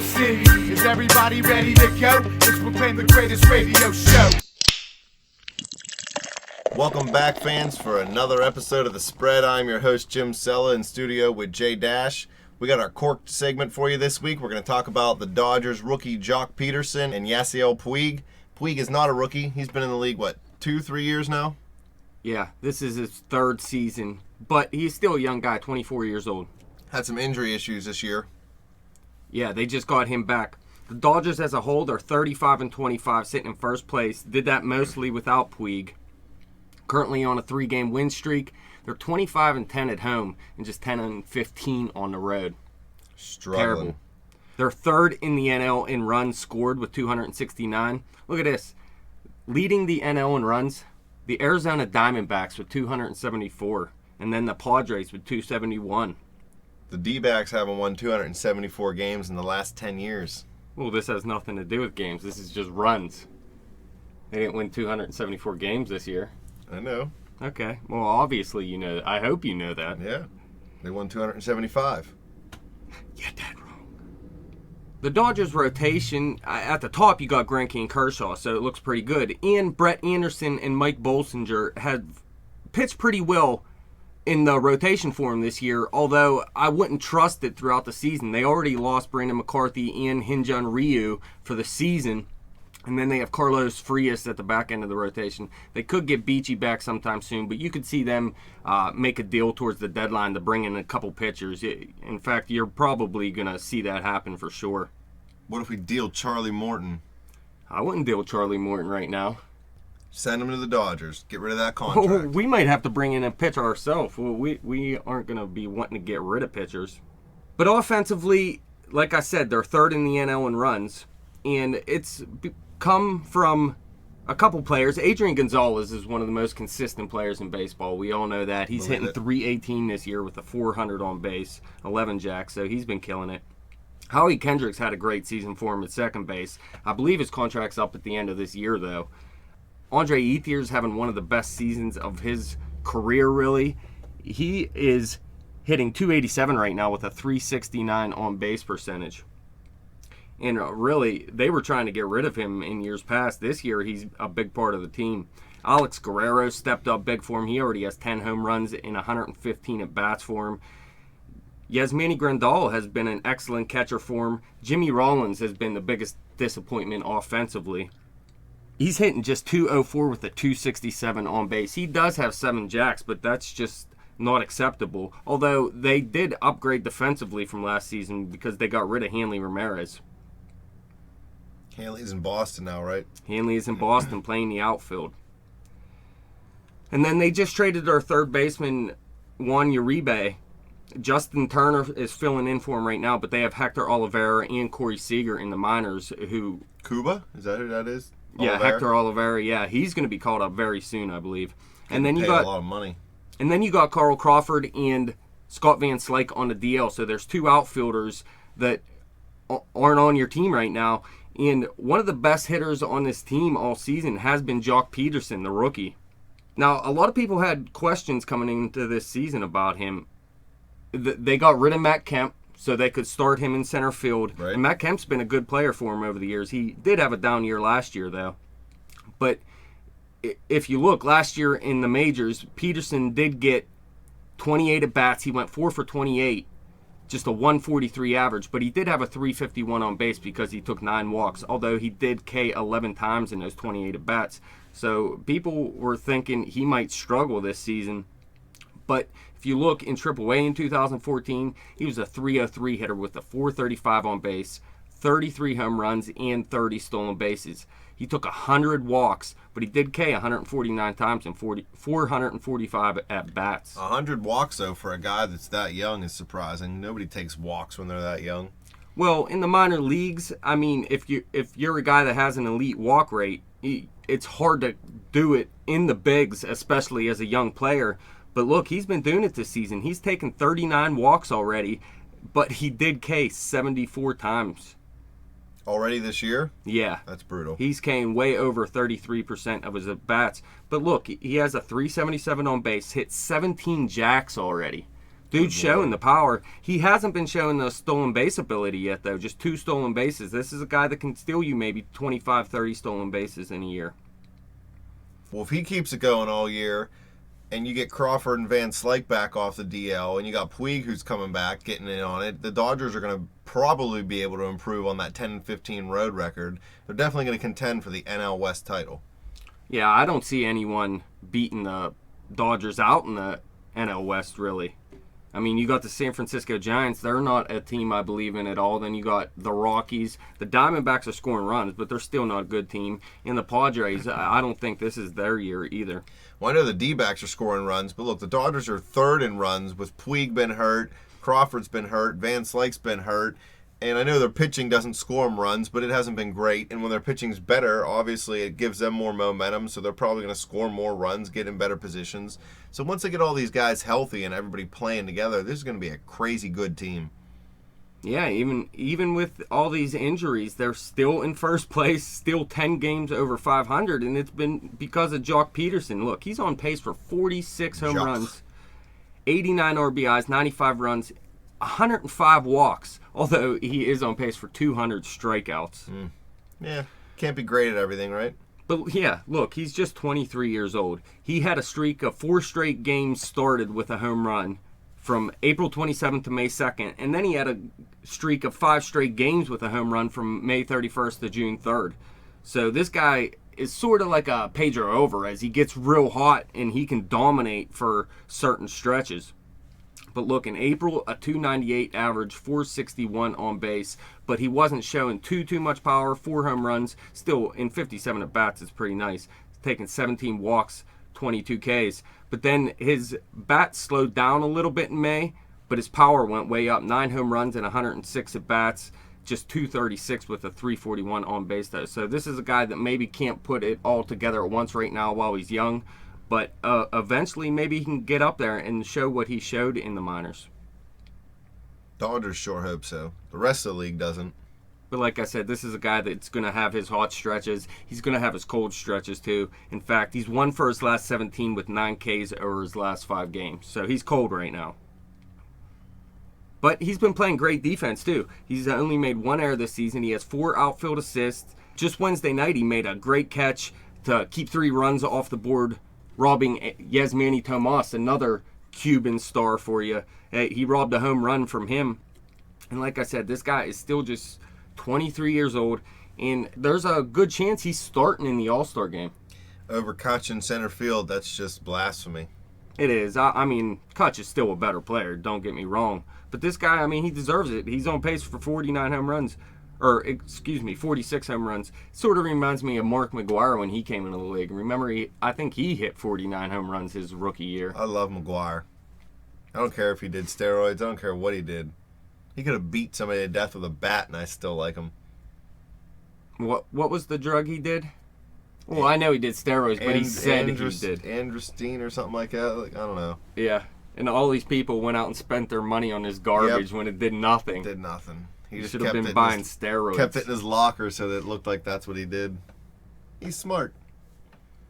Steel City. Is everybody ready to go? Let's proclaim the greatest radio show. Welcome back, fans, for another episode of The Spread. I'm your host, Jim Sella, in studio with Jay Dash. We got our Corked segment for you this week. We're going to talk about the Dodgers rookie Joc Pederson and Yasiel Puig. Puig is not a rookie. He's been in the league, 2-3 years now? Yeah, this is his third season, but he's still a young guy, 24 years old. Had some injury issues this year. Yeah, they just got him back. The Dodgers as a whole, they're 35-25, sitting in first place. Did that mostly without Puig. Currently on a 3-game win streak. They're 25-10 at home and just 10-15 on the road. Struggling. Terrible. They're third in the NL in runs scored with 269. Look at this. Leading the NL in runs, the Arizona Diamondbacks with 274, and then the Padres with 271. The D-backs haven't won 274 games in the last 10 years. Well, this has nothing to do with games. This is just runs. They didn't win 274 games this year. I know. Okay. Well, obviously you know. I hope you know that. Yeah. They won 275. You're dead wrong. The Dodgers rotation, at the top you got Greinke and Kershaw, so it looks pretty good. And Brett Anderson and Mike Bolsinger had pitched pretty well in the rotation for him this year, although I wouldn't trust it throughout the season. They already lost Brandon McCarthy and Hyun-Jin Ryu for the season. And then they have Carlos Frias at the back end of the rotation. They could get Beachy back sometime soon, but you could see them make a deal towards the deadline to bring in a couple pitchers. In fact, you're probably going to see that happen for sure. What if we deal Charlie Morton? I wouldn't deal Charlie Morton right now. Send him to the Dodgers. Get rid of that contract. We might have to bring in a pitcher ourselves. We aren't going to be wanting to get rid of pitchers. But offensively, like I said, they're third in the NL in runs. And it's come from a couple players. Adrian Gonzalez is one of the most consistent players in baseball. We all know that. He's hitting .318 this year with a .400 on base, 11 jacks, so he's been killing it. Howie Kendricks had a great season for him at second base. I believe his contract's up at the end of this year, though. Andre Ethier's having one of the best seasons of his career, really. He is hitting .287 right now with a .369 on base percentage. And really, they were trying to get rid of him in years past. This year, he's a big part of the team. Alex Guerrero stepped up big for him. He already has 10 home runs and 115 at-bats for him. Yasmani Grandal has been an excellent catcher for him. Jimmy Rollins has been the biggest disappointment offensively. He's hitting just .204 with a .267 on base. He does have 7 jacks, but that's just not acceptable. Although they did upgrade defensively from last season because they got rid of Hanley Ramirez. Hanley's in Boston now, right? Hanley is in Boston playing the outfield. And then they just traded their third baseman, Juan Uribe. Justin Turner is filling in for him right now, but they have Hector Olivera and Corey Seager in the minors who... Cuba? Is that who that is? Yeah, Olivera? Hector Olivera, yeah. He's going to be called up very soon, I believe. And then you got a lot of money. And then you got Carl Crawford and Scott Van Slyke on the DL. So there's 2 outfielders that aren't on your team right now. And one of the best hitters on this team all season has been Joc Pederson, the rookie. Now, a lot of people had questions coming into this season about him. They got rid of Matt Kemp so they could start him in center field. Right. And Matt Kemp's been a good player for him over the years. He did have a down year last year, though. But if you look, last year in the majors, Pederson did get 28 at-bats. He went 4 for 28. Just a 143 average, but he did have a 351 on base because he took 9 walks, although he did K 11 times in those 28 at-bats. So people were thinking he might struggle this season. But if you look in AAA in 2014, he was a .303 hitter with a 435 on base, 33 home runs, and 30 stolen bases. He took 100 walks, but he did K 149 times and 445 at-bats. 100 walks, though, for a guy that's that young is surprising. Nobody takes walks when they're that young. Well, in the minor leagues, I mean, if you're a guy that has an elite walk rate, it's hard to do it in the bigs, especially as a young player. But look, he's been doing it this season. He's taken 39 walks already, but he did K 74 times. Already this year? Yeah. That's brutal. He's K'ing way over 33% of his at-bats. But look, he has a .377 on base, hit 17 jacks already. Dude's showing the power. He hasn't been showing the stolen base ability yet, though. Just 2 stolen bases. This is a guy that can steal you maybe 25, 30 stolen bases in a year. Well, if he keeps it going all year, and you get Crawford and Van Slyke back off the DL, and you got Puig who's coming back, getting in on it, the Dodgers are going to probably be able to improve on that 10-15 road record. They're definitely going to contend for the NL West title. Yeah, I don't see anyone beating the Dodgers out in the NL West, really. I mean, you got the San Francisco Giants. They're not a team I believe in at all. Then you got the Rockies. The Diamondbacks are scoring runs, but they're still not a good team. And the Padres, I don't think this is their year either. Well, I know the D-backs are scoring runs, but look, the Dodgers are third in runs with Puig been hurt, Crawford's been hurt, Van Slyke's been hurt. And I know their pitching doesn't score them runs, but it hasn't been great. And when their pitching's better, obviously it gives them more momentum, so they're probably going to score more runs, get in better positions. So once they get all these guys healthy and everybody playing together, this is going to be a crazy good team. Yeah, even with all these injuries, they're still in first place, still 10 games over 500, and it's been because of Joc Pederson. Look, he's on pace for 46 home runs, 89 RBIs, 95 runs, 105 walks, although he is on pace for 200 strikeouts. Yeah, can't be great at everything, right? But yeah, look, he's just 23 years old. He had a streak of 4 straight games started with a home run from April 27th to May 2nd, and then he had a streak of 5 straight games with a home run from May 31st to June 3rd. So this guy is sort of like a Pedro Alvarez. He gets real hot, and he can dominate for certain stretches. But look, in April, a 298 average, 461 on base, but he wasn't showing too much power, 4 home runs. Still, in 57 at-bats, it's pretty nice. He's taking 17 walks, 22 Ks. But then his bat slowed down a little bit in May, but his power went way up. 9 home runs and 106 at-bats, just 236 with a 341 on base, though. So this is a guy that maybe can't put it all together at once right now while he's young. But eventually, maybe he can get up there and show what he showed in the minors. Dodgers sure hope so. The rest of the league doesn't. But like I said, this is a guy that's going to have his hot stretches. He's going to have his cold stretches, too. In fact, he's won for his last 17 with 9 Ks over his last 5 games. So he's cold right now. But he's been playing great defense, too. He's only made 1 error this season. He has 4 outfield assists. Just Wednesday night, he made a great catch to keep 3 runs off the board, robbing Yasmani Tomas, another Cuban star for you. He robbed a home run from him. And like I said, this guy is still just 23 years old, and there's a good chance he's starting in the All-Star game. Over Kutch in center field, that's just blasphemy. It is. I mean, Kutch is still a better player, don't get me wrong. But this guy, I mean, he deserves it. He's on pace for 49 home runs. 46 home runs. Sort of reminds me of Mark McGwire when he came into the league. Remember, I think he hit 49 home runs his rookie year. I love McGwire. I don't care if he did steroids. I don't care what he did. He could have beat somebody to death with a bat, and I still like him. What was the drug he did? Well, I know he did steroids, but he said he did. Androstene or something like that. Like, I don't know. Yeah, and all these people went out and spent their money on his garbage when it did nothing. Did nothing. He just should have been buying steroids. Kept it in his locker so that it looked like that's what he did. He's smart.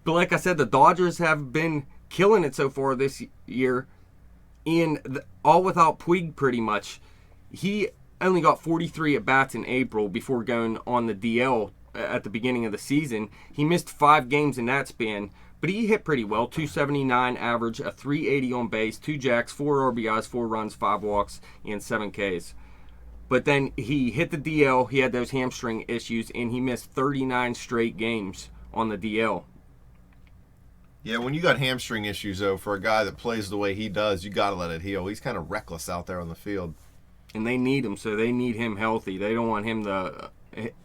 But like I said, the Dodgers have been killing it so far this year, and all without Puig pretty much. He only got 43 at-bats in April before going on the DL at the beginning of the season. He missed 5 games in that span, but he hit pretty well. 279 average, a 380 on base, 2 jacks, 4 RBIs, 4 runs, 5 walks, and 7 Ks. But then he hit the DL, he had those hamstring issues, and he missed 39 straight games on the DL. Yeah, when you got hamstring issues, though, for a guy that plays the way he does, you got to let it heal. He's kind of reckless out there on the field. And they need him, so they need him healthy. They don't want him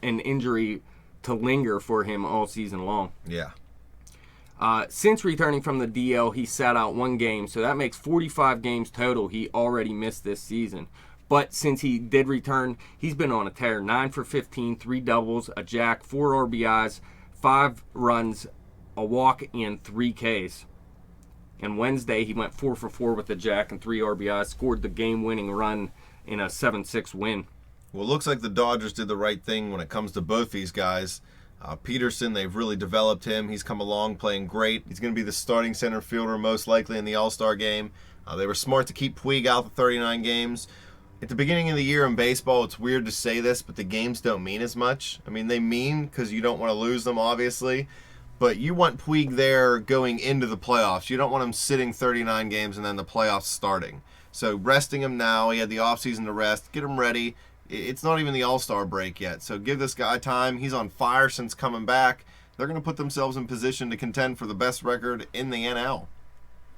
an injury to linger for him all season long. Yeah. Since returning from the DL, he sat out 1 game, so that makes 45 games total he already missed this season. But since he did return, he's been on a tear. 9 for 15, 3 doubles, a jack, 4 RBIs, 5 runs, a walk, and 3 Ks. And Wednesday, he went 4 for 4 with a jack and 3 RBIs, scored the game-winning run in a 7-6 win. Well, it looks like the Dodgers did the right thing when it comes to both these guys. Pederson, they've really developed him. He's come along playing great. He's going to be the starting center fielder most likely in the All-Star game. They were smart to keep Puig out the 39 games. At the beginning of the year in baseball, it's weird to say this, but the games don't mean as much. I mean, they mean because you don't want to lose them, obviously. But you want Puig there going into the playoffs. You don't want him sitting 39 games and then the playoffs starting. So resting him now, he had the offseason to rest, get him ready. It's not even the All-Star break yet, so give this guy time. He's on fire since coming back. They're going to put themselves in position to contend for the best record in the NL.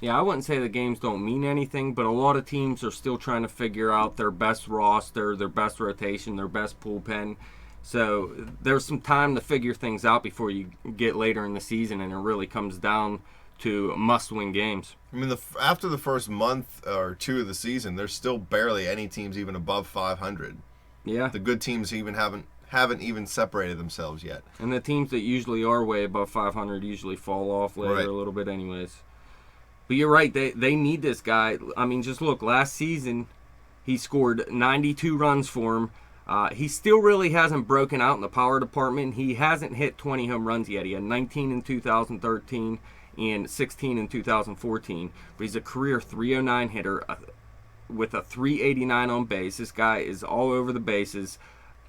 Yeah, I wouldn't say the games don't mean anything, but a lot of teams are still trying to figure out their best roster, their best rotation, their best bullpen. So there's some time to figure things out before you get later in the season, and it really comes down to must-win games. I mean, after the first month or two of the season, there's still barely any teams even above 500. Yeah. The good teams even haven't even separated themselves yet. And the teams that usually are way above 500 usually fall off later a little bit anyways. But you're right, they need this guy. I mean, just look, last season he scored 92 runs for him. He still really hasn't broken out in the power department. He hasn't hit 20 home runs yet. He had 19 in 2013 and 16 in 2014. But he's a career 309 hitter with a 389 on base. This guy is all over the bases,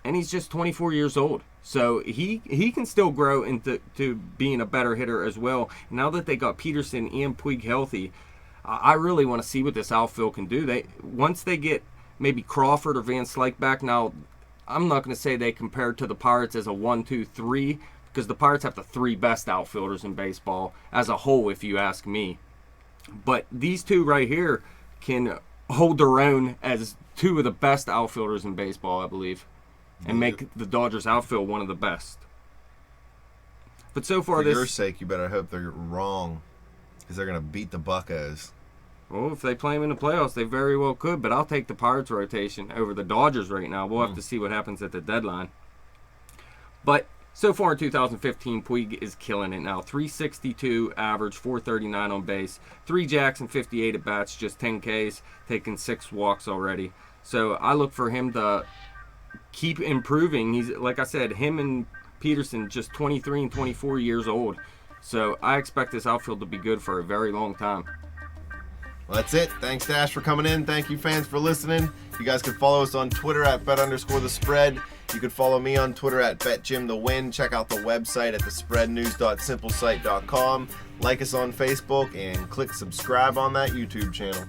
and he's just 24 years old. So he can still grow into being a better hitter as well. Now that they got Pederson and Puig healthy, I really want to see what this outfield can do. Once they get maybe Crawford or Van Slyke back, now I'm not going to say they compare to the Pirates as a 1, 2, 3, because the Pirates have the 3 best outfielders in baseball as a whole, if you ask me. But these two right here can hold their own as 2 of the best outfielders in baseball, I believe, and make the Dodgers outfield one of the best. But so far, for your sake, you better hope they're wrong, because they're going to beat the Buccos. Well, if they play them in the playoffs, they very well could, but I'll take the Pirates rotation over the Dodgers right now. We'll have to see what happens at the deadline. But so far in 2015, Puig is killing it now. 362 average, 439 on base, 3 jacks and 58 at bats, just 10 Ks, taking 6 walks already. So I look for him to keep improving. He's, like I said, him and Pederson just 23 and 24 years old. So I expect this outfield to be good for a very long time. Well, that's it. Thanks, Dash, for coming in. Thank you, fans, for listening. You guys can follow us on Twitter at bet_the_spread. You can follow me on Twitter at betjimthewin. Check out the website at thespreadnews.simplesite.com. Like us on Facebook and click subscribe on that YouTube channel.